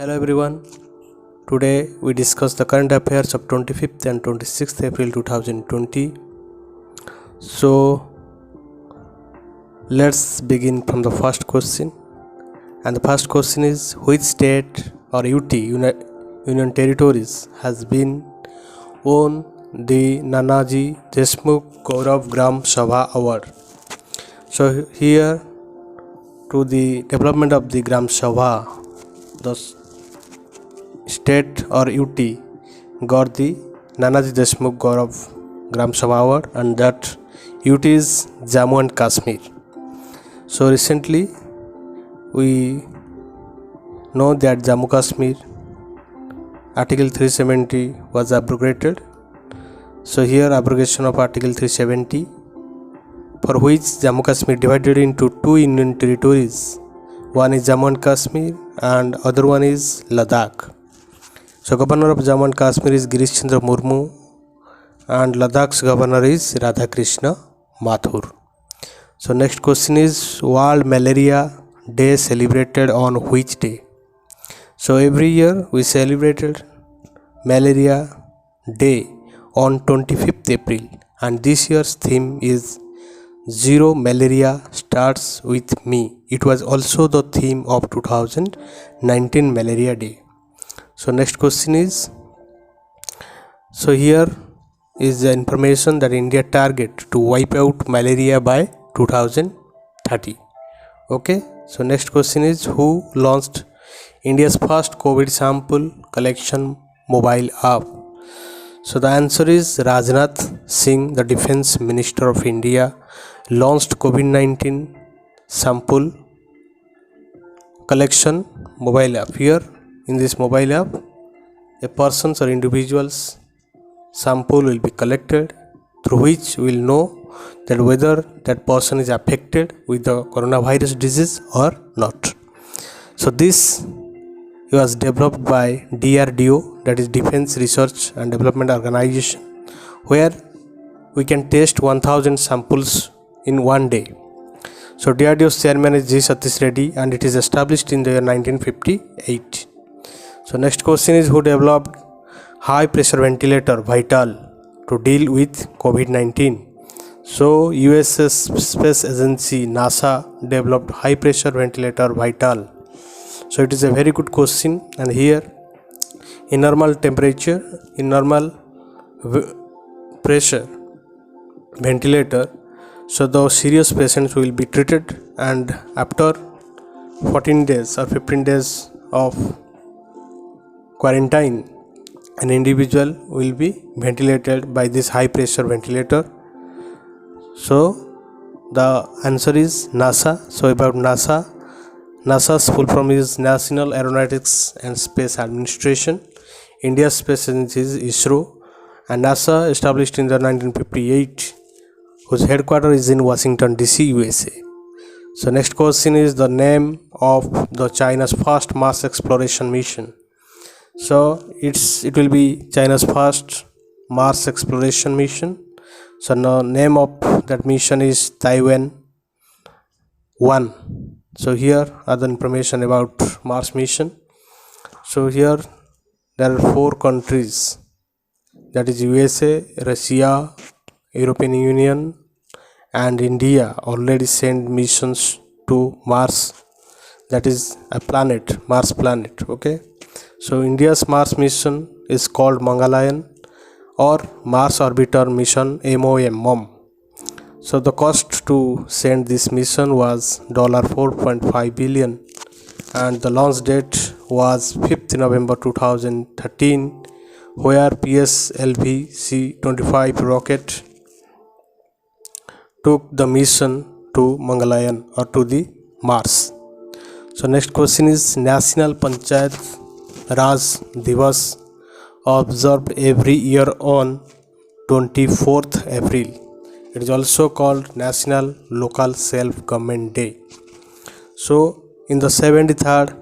Hello everyone. Today we discuss the current affairs of 25th and 26th April 2020. So let's begin from the first question. And the first question is, which state or Union Territories has been won the Nanaji Deshmukh Gaurav Gram Sabha Award? So here, to the development of the Gram Sabha, the state or UT got the Nanaji Deshmukh Gaurav Gram Sabha Award, and that UT is Jammu and Kashmir. So recently we know that Jammu Kashmir Article 370 was abrogated. So here abrogation of Article 370, for which Jammu Kashmir divided into two Union territories. One is Jammu and Kashmir and other one is Ladakh. So governor of Jammu and Kashmir is Girish Chandra Murmu and Ladakh's governor is Radhakrishna Mathur. So next question is, World Malaria Day celebrated on which day? So every year we celebrated Malaria Day on 25th April, and this year's theme is Zero Malaria Starts With Me. It was also the theme of 2019 Malaria Day. So next question is, so here is the information that India target to wipe out malaria by 2030. Okay, so next question is, who launched India's first COVID sample collection mobile app? So the answer is Rajnath Singh, the Defence Minister of India, launched COVID-19 sample collection mobile app. Here in this mobile app, a person's or individual's sample will be collected, through which we will know that whether that person is affected with the coronavirus disease or not. So this was developed by DRDO, that is Defense Research and Development Organization, where we can test 1000 samples in one day. So DRDO's chairman is G. Satish Reddy, and it is established in the year 1958. So next question is, who developed high pressure ventilator Vital to deal with COVID-19? So US Space Agency NASA developed high pressure ventilator Vital. So it is a very good question, and here in normal temperature, in normal pressure ventilator, so the serious patients will be treated, and after 14 days or 15 days of quarantine, an individual will be ventilated by this high pressure ventilator. So the answer is NASA. So about NASA's full form is National Aeronautics and Space Administration. India's space agency is ISRO, and NASA established in the 1958, whose headquarters is in Washington DC, USA. So next question is the name of the China's first Mars exploration mission. So it will be China's first Mars exploration mission. So the name of that mission is Taiwan 1. So here are the information about Mars mission. So here there are 4 countries, that is USA, Russia, European Union and India already sent missions to Mars, that is a planet, Mars planet. Okay, so India's Mars mission is called Mangalayan or Mars Orbiter Mission, MOM. So the cost to send this mission was $4.5 billion, and the launch date was 5th November 2013, where PSLV C-25 rocket took the mission to Mangalayan or to the Mars. So next question is, National Panchayat Raj Divas observed every year on 24th April. It is also called National Local Self-Government Day. So in the 73rd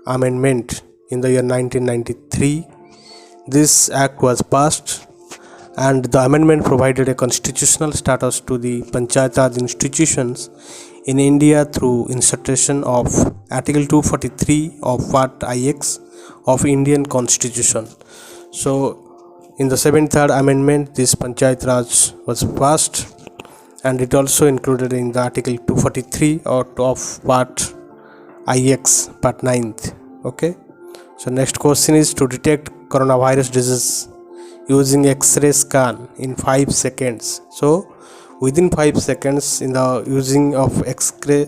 Amendment in the year 1993, this act was passed, and the amendment provided a constitutional status to the Panchayat Raj institutions in India through insertion of Article 243 of Part IX of Indian Constitution. So in the 73rd amendment, this Panchayat Raj was passed, and it also included in the article 243 of part IX part 9th. Okay, so next question is to detect coronavirus disease using X-ray scan in 5 seconds. So within 5 seconds, in the using of X-ray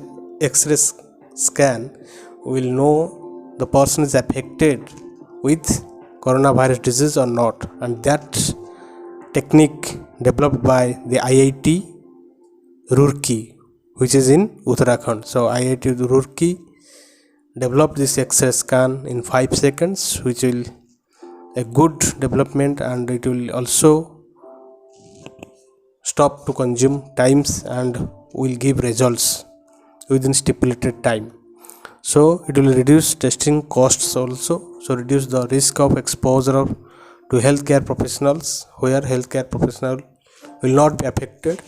scan, we will know the person is affected with coronavirus disease or not, and that technique developed by the IIT Roorkee, which is in Uttarakhand. So IIT Roorkee developed this X-ray scan in 5 seconds, which will a good development, and it will also stop to consume times and will give results within stipulated time. So it will reduce testing costs also, so reduce the risk of exposure to healthcare professionals, where healthcare professional will not be affected.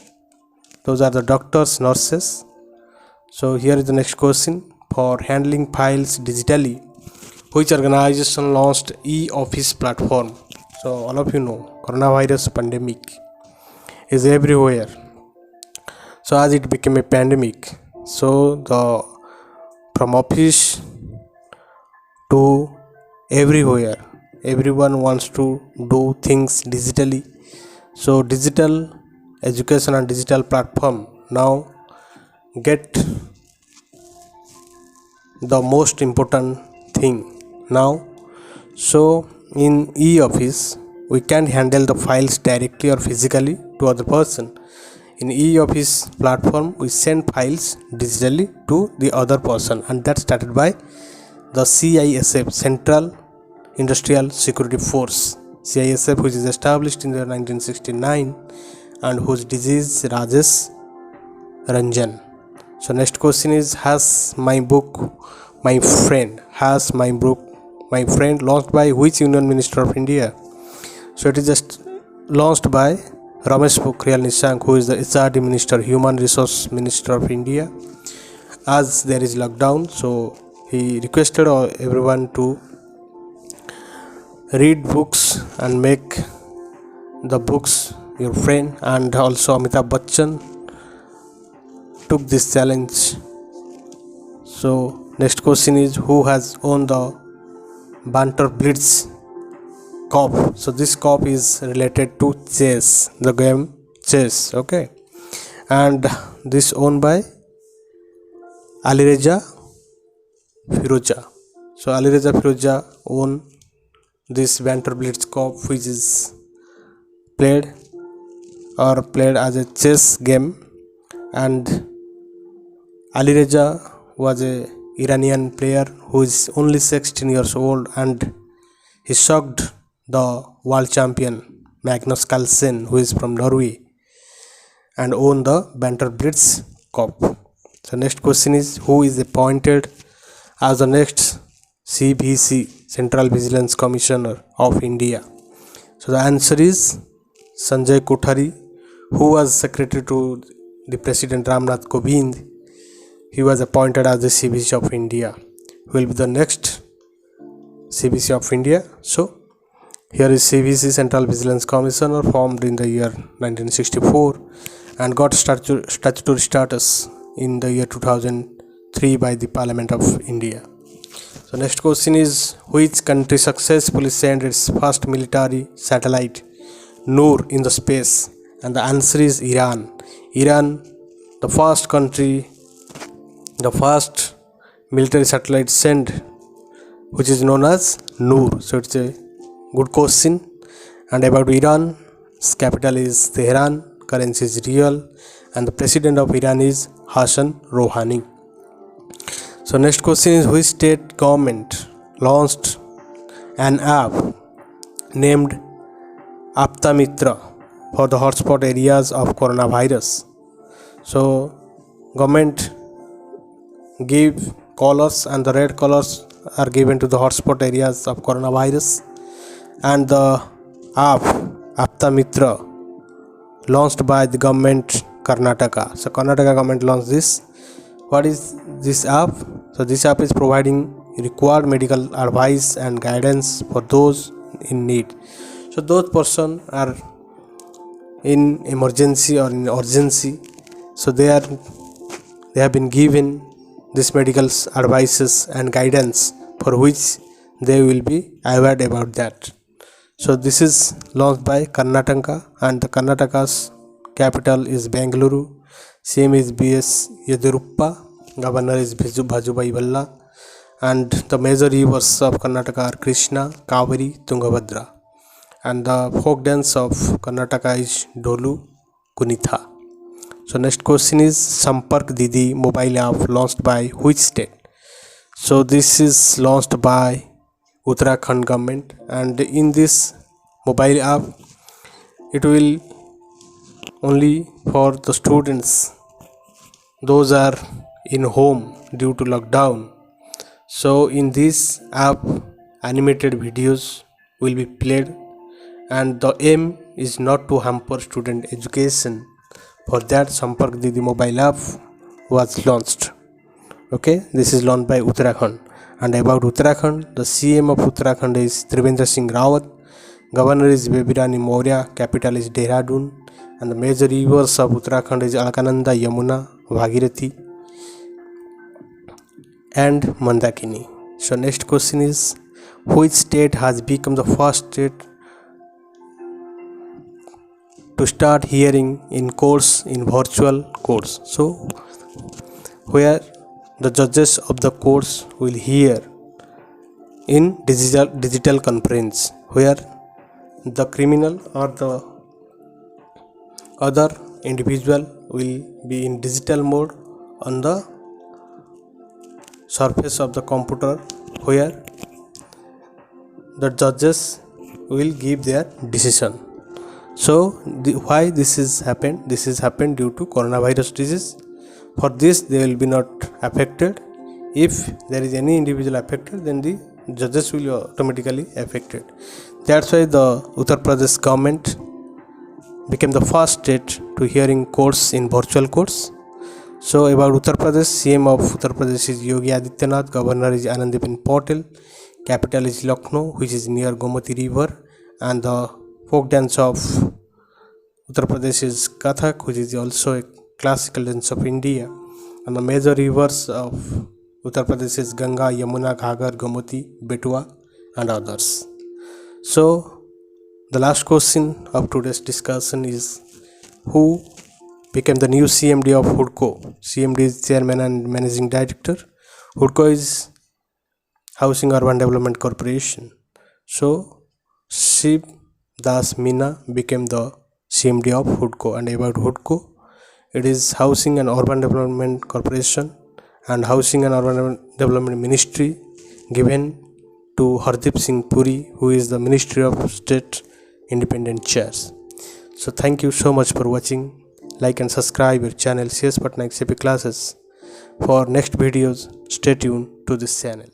Those are the doctors, nurses. So here is the next question. For handling files digitally, which organization launched e-office platform? So all of you know coronavirus pandemic is everywhere. So as it became a pandemic, so from office to everywhere, everyone wants to do things digitally. So digital education and digital platform now get the most important thing now. So in e-office, we can handle the files directly or physically to other person. In e-office platform, we send files digitally to the other person, and that started by the CISF, Central Industrial Security Force, CISF, which is established in the 1969 and whose disease Rajesh Ranjan. So next question is, has my book my friend launched by which Union Minister of India? So it is just launched by Ramesh Pokhriyal Nishank, who is the HRD Minister, Human Resource Minister of India. As there is lockdown, so he requested everyone to read books and make the books your friend, and also Amitabh Bachchan took this challenge. So next question is, who has won the Banter Blitz Cup? So this cup is related to chess, the game chess. Okay, and this owned by Alireza Firouzja. So Alireza Firouzja won this Banter Blitz Cup, which is played as a chess game, and Alireza was a Iranian player who is only 16 years old, and he shocked the world champion Magnus Carlsen, who is from Norway, and won the Banter Blitz Cup. So next question is, who is appointed as the next CVC, Central Vigilance Commissioner of India? So the answer is Sanjay Kothari, who was secretary to the President Ramnath Kovind. He was appointed as the CVC of India. Who will be the next CVC of India? So here is CVC, Central Vigilance Commissioner, formed in the year 1964 and got statutory status in the year 2003 by the Parliament of India. So next question is, which country successfully sent its first military satellite Noor in the space? And the answer is Iran. Iran, the first country, the first military satellite sent, which is known as Noor. So it's a good question. And about Iran, its capital is Tehran, currency is real, and the president of Iran is Hassan Rouhani. So next question is, which state government launched an app named Apta Mitra for the hotspot areas of coronavirus? So government give colors, and the red colors are given to the hotspot areas of coronavirus, and the app Apta Mitra launched by the government Karnataka. So Karnataka government launched this. What is this app? So this app is providing require medical advice and guidance for those in need. So those person are in emergency or in urgency, so they have been given this medical advices and guidance for which they will be aware about that. So this is launched by Karnataka, and the Karnataka's capital is Bengaluru. CM is B.S. Yediyurappa, Governor is Vajubhai Valla, and the major rivers of Karnataka are Krishna, Kaveri, Tungabhadra, and the folk dance of Karnataka is Dolu, Kunitha. So next question is Sampark Didi mobile app launched by which state? So this is launched by Uttarakhand government, and in this mobile app it will only for the students those are in home due to lockdown. So in this app animated videos will be played, and the aim is not to hamper student education. For that, Sampark Didi mobile app was launched. Okay, this is launched by Uttarakhand. And about Uttarakhand, the CM of Uttarakhand is Trivendra Singh Rawat, Governor is Babirani Maurya, capital is Dehradun, and the major rivers of Uttarakhand is Alkananda, Yamuna, Bhagirathi, and Mandakini. So next question is which state has become the first state to start hearing in courts in virtual courts? So where the judges of the courts will hear in digital conference, where the criminal or the other individual will be in digital mode on the surface of the computer, where the judges will give their decision. So why this is happened? This is happened due to coronavirus disease. For this they will be not affected. If there is any individual affected, then the judges will automatically affected. That's why the Uttar Pradesh government became the first state to hearing courts in virtual courts. So about Uttar Pradesh, CM of Uttar Pradesh is Yogi Adityanath, Governor is Anandibin Patel, capital is Lucknow, which is near Gomati river, and the folk dance of Uttar Pradesh is Kathak, which is also a classical dance of India, and the major rivers of Uttar Pradesh is Ganga, Yamuna, Ghagar, Gomati, Betua, and others. So the last question of today's discussion is who became the new CMD of HUDCO? CMD is Chairman and Managing Director. HUDCO is Housing Urban Development Corporation. So Shiv Das Meena became the CMD of HUDCO. And about HUDCO, it is Housing and Urban Development Corporation and Housing and Urban Development Ministry given to Hardeep Singh Puri, who is the Ministry of State Independent Chairs. So thank you so much for watching. Like and subscribe your channel CS Patnaik CP Classes. For next videos, stay tuned to this channel.